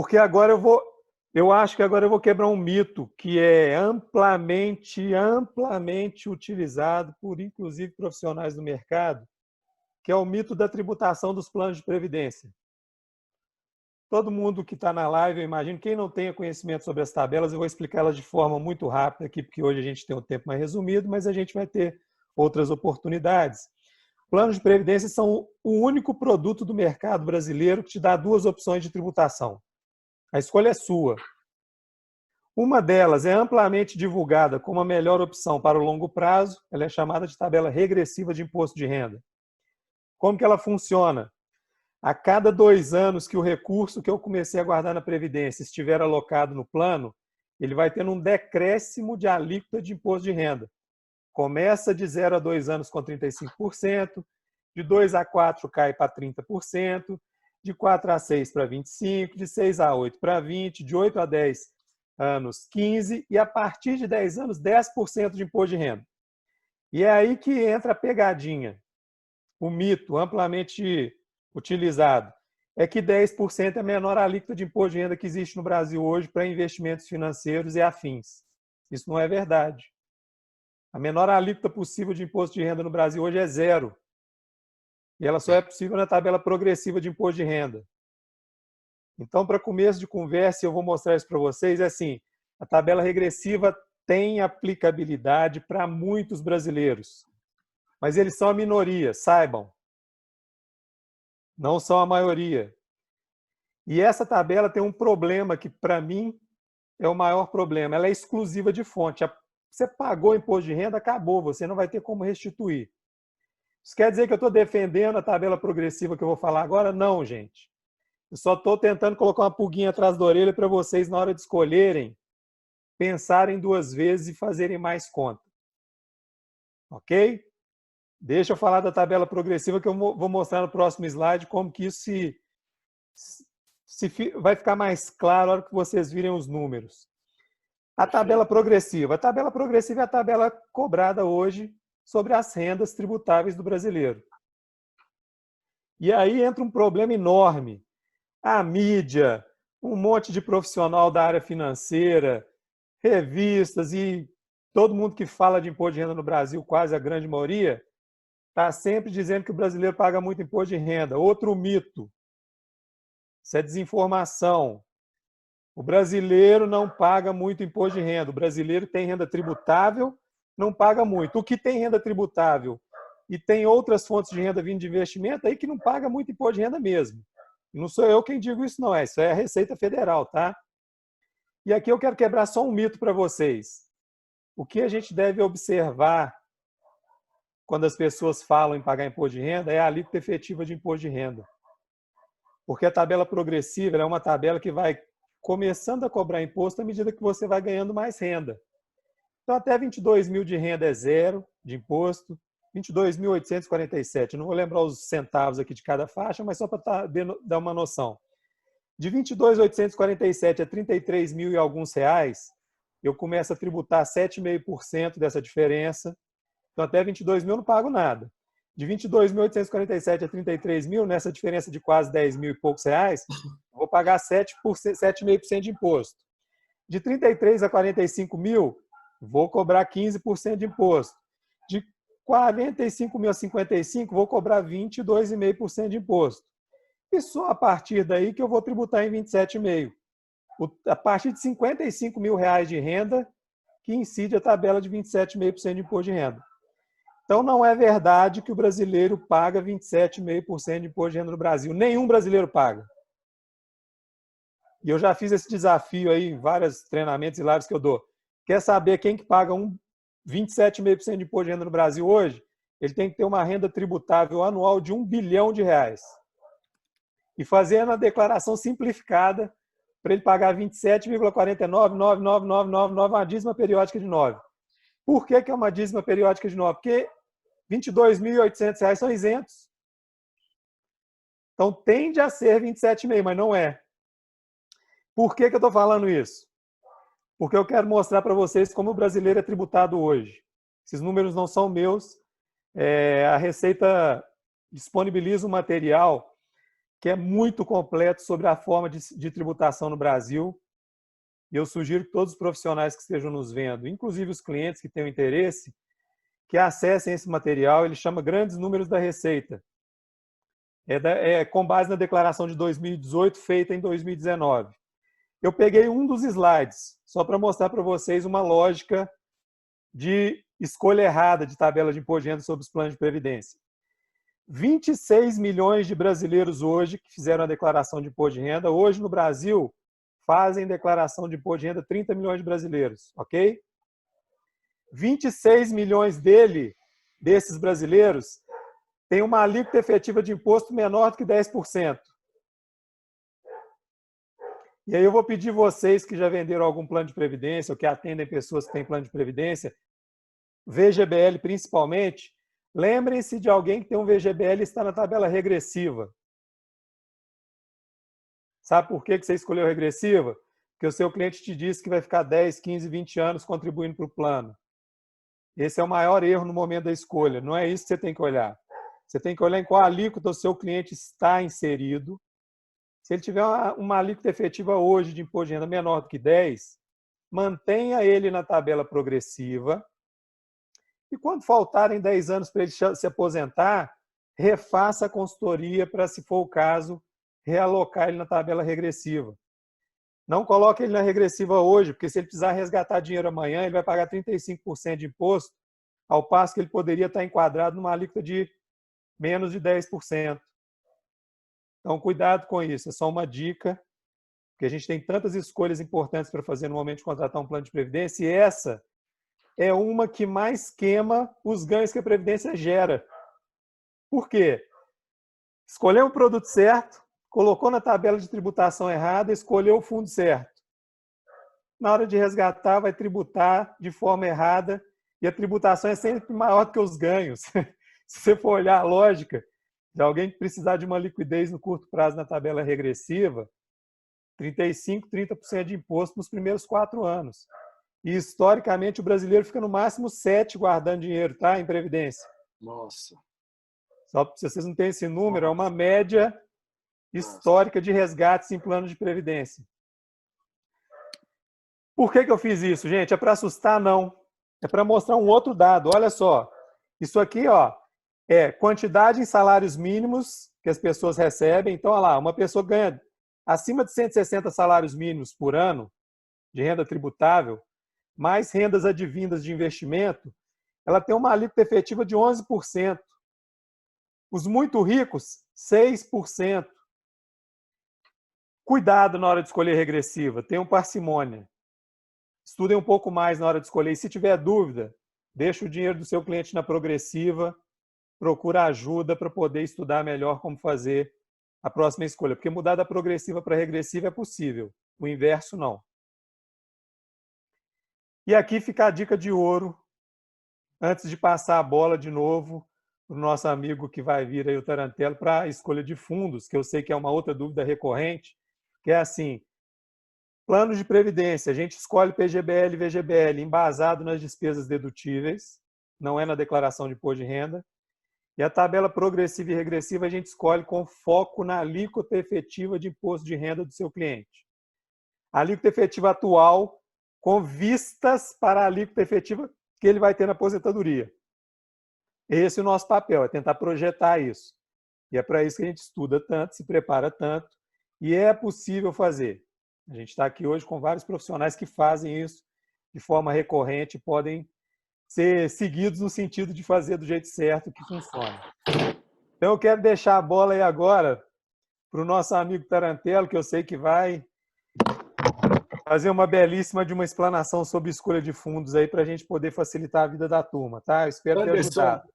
Porque eu acho que agora eu vou quebrar um mito que é amplamente utilizado por, inclusive, profissionais do mercado, que é o mito da tributação dos planos de previdência. Todo mundo que está na live, eu imagino, quem não tenha conhecimento sobre as tabelas, eu vou explicá-las de forma muito rápida aqui, porque hoje a gente tem um tempo mais resumido, mas a gente vai ter outras oportunidades. Planos de previdência são o único produto do mercado brasileiro que te dá duas opções de tributação. A escolha é sua. Uma delas é amplamente divulgada como a melhor opção para o longo prazo, ela é chamada de tabela regressiva de imposto de renda. Como que ela funciona? A cada 2 anos que o recurso que eu comecei a guardar na Previdência estiver alocado no plano, ele vai tendo um decréscimo de alíquota de imposto de renda. Começa de 0 a 2 anos com 35%, de 2 a 4 cai para 30%, de 4 a 6 para 25%, de 6 a 8 para 20%, de 8 a 10 anos 15%, e a partir de 10 anos 10% de imposto de renda. E é aí que entra a pegadinha. O mito amplamente utilizado é que 10% é a menor alíquota de imposto de renda que existe no Brasil hoje para investimentos financeiros e afins. Isso não é verdade. A menor alíquota possível de imposto de renda no Brasil hoje é 0. E ela só é possível na tabela progressiva de imposto de renda. Então, para começo de conversa, eu vou mostrar isso para vocês, é assim, a tabela regressiva tem aplicabilidade para muitos brasileiros, mas eles são a minoria, saibam. Não são a maioria. E essa tabela tem um problema que, para mim, é o maior problema. Ela é exclusiva de fonte. Você pagou imposto de renda, acabou. Você não vai ter como restituir. Isso quer dizer que eu estou defendendo a tabela progressiva que eu vou falar agora? Não, gente. Eu só estou tentando colocar uma pulguinha atrás da orelha para vocês, na hora de escolherem, pensarem 2 vezes e fazerem mais conta. Ok? Deixa eu falar da tabela progressiva que eu vou mostrar no próximo slide como que isso vai ficar mais claro na hora que vocês virem os números. A tabela progressiva. A tabela progressiva é a tabela cobrada hoje sobre as rendas tributáveis do brasileiro. E aí entra um problema enorme. A mídia, um monte de profissional da área financeira, revistas e todo mundo que fala de imposto de renda no Brasil, quase a grande maioria, está sempre dizendo que o brasileiro paga muito imposto de renda. Outro mito. Isso é desinformação. O brasileiro não paga muito imposto de renda. O brasileiro tem renda tributável, não paga muito. O que tem renda tributável e tem outras fontes de renda vindo de investimento, aí que não paga muito imposto de renda mesmo. Não sou eu quem digo isso, não. Isso é a Receita Federal, tá? E aqui eu quero quebrar só um mito para vocês. O que a gente deve observar quando as pessoas falam em pagar imposto de renda é a alíquota efetiva de imposto de renda. Porque a tabela progressiva é uma tabela que vai começando a cobrar imposto à medida que você vai ganhando mais renda. Então, até 22 mil de renda é 0 de imposto, 22.847. Não vou lembrar os centavos aqui de cada faixa, mas só para dar uma noção. De 22.847 a 33 mil e alguns reais, eu começo a tributar 7,5% dessa diferença. Então, até 22 mil eu não pago nada. De 22.847 a 33 mil, nessa diferença de quase 10 mil e poucos reais, vou pagar 7,5% de imposto. De 33 a 45 mil, vou cobrar 15% de imposto. De 45 mil a 55, vou cobrar 22,5% de imposto. E só a partir daí que eu vou tributar em 27,5%. A partir de 55 mil reais de renda, que incide a tabela de 27,5% de imposto de renda. Então, não é verdade que o brasileiro paga 27,5% de imposto de renda no Brasil. Nenhum brasileiro paga. E eu já fiz esse desafio aí em vários treinamentos e lives que eu dou. Quer saber quem que paga 27,5% de imposto de renda no Brasil hoje? Ele tem que ter uma renda tributável anual de R$1 bilhão. E fazendo a declaração simplificada para ele pagar 27,499999, uma dízima periódica de 9. Por que é uma dízima periódica de 9? Porque R$ 22.800 são isentos. Então, tende a ser 27,5%, mas não é. Por que eu estou falando isso? Porque eu quero mostrar para vocês como o brasileiro é tributado hoje. Esses números não são meus. A Receita disponibiliza um material que é muito completo sobre a forma de tributação no Brasil. E eu sugiro que todos os profissionais que estejam nos vendo, inclusive os clientes que tenham interesse, que acessem esse material. Ele chama Grandes Números da Receita. É com base na declaração de 2018, feita em 2019. Eu peguei um dos slides, só para mostrar para vocês uma lógica de escolha errada de tabela de imposto de renda sobre os planos de previdência. 26 milhões de brasileiros hoje que fizeram a declaração de imposto de renda, hoje no Brasil, fazem declaração de imposto de renda 30 milhões de brasileiros, ok? 26 milhões desses brasileiros, têm uma alíquota efetiva de imposto menor do que 10%. E aí eu vou pedir vocês que já venderam algum plano de previdência ou que atendem pessoas que têm plano de previdência, VGBL principalmente, lembrem-se de alguém que tem um VGBL e está na tabela regressiva. Sabe por que você escolheu regressiva? Porque o seu cliente te disse que vai ficar 10, 15, 20 anos contribuindo para o plano. Esse é o maior erro no momento da escolha. Não é isso que você tem que olhar. Você tem que olhar em qual alíquota o seu cliente está inserido. Se ele tiver uma alíquota efetiva hoje de imposto de renda menor do que 10, mantenha ele na tabela progressiva. E quando faltarem 10 anos para ele se aposentar, refaça a consultoria para, se for o caso, realocar ele na tabela regressiva. Não coloque ele na regressiva hoje, porque se ele precisar resgatar dinheiro amanhã, ele vai pagar 35% de imposto, ao passo que ele poderia estar enquadrado numa alíquota de menos de 10%. Então, cuidado com isso. É só uma dica, porque a gente tem tantas escolhas importantes para fazer no momento de contratar um plano de previdência, e essa é uma que mais queima os ganhos que a Previdência gera. Por quê? Escolheu o produto certo, colocou na tabela de tributação errada, escolheu o fundo certo. Na hora de resgatar, vai tributar de forma errada, e a tributação é sempre maior do que os ganhos. Se você for olhar a lógica de alguém que precisar de uma liquidez no curto prazo na tabela regressiva, 35%, 30% de imposto nos primeiros 4 anos. E, historicamente, o brasileiro fica no máximo 7 guardando dinheiro, tá? Em previdência. Nossa. Só se vocês não têm esse número, é uma média histórica de resgates em plano de previdência. Por que eu fiz isso, gente? É para assustar? Não. É para mostrar um outro dado. Olha só. Isso aqui, ó, é quantidade em salários mínimos que as pessoas recebem. Então, olha lá, uma pessoa ganha acima de 160 salários mínimos por ano de renda tributável, mais rendas advindas de investimento, ela tem uma alíquota efetiva de 11%. Os muito ricos, 6%. Cuidado na hora de escolher regressiva, tenham parcimônia. Estudem um pouco mais na hora de escolher. E se tiver dúvida, deixa o dinheiro do seu cliente na progressiva, procura ajuda para poder estudar melhor como fazer a próxima escolha. Porque mudar da progressiva para regressiva é possível, o inverso não. E aqui fica a dica de ouro, antes de passar a bola de novo para o nosso amigo que vai vir aí, o Tarantelo, para a escolha de fundos, que eu sei que é uma outra dúvida recorrente, que é assim, plano de previdência, a gente escolhe PGBL e VGBL embasado nas despesas dedutíveis, não é na declaração de imposto de renda, e a tabela progressiva e regressiva a gente escolhe com foco na alíquota efetiva de imposto de renda do seu cliente. A alíquota efetiva atual, com vistas para a alíquota efetiva que ele vai ter na aposentadoria. Esse é o nosso papel, é tentar projetar isso. E é para isso que a gente estuda tanto, se prepara tanto, e é possível fazer. A gente está aqui hoje com vários profissionais que fazem isso de forma recorrente, podem ser seguidos no sentido de fazer do jeito certo que funciona. Então eu quero deixar a bola aí agora para o nosso amigo Tarantelo, que eu sei que vai fazer uma belíssima de uma explanação sobre escolha de fundos aí para a gente poder facilitar a vida da turma, tá? Eu espero ter ajudado.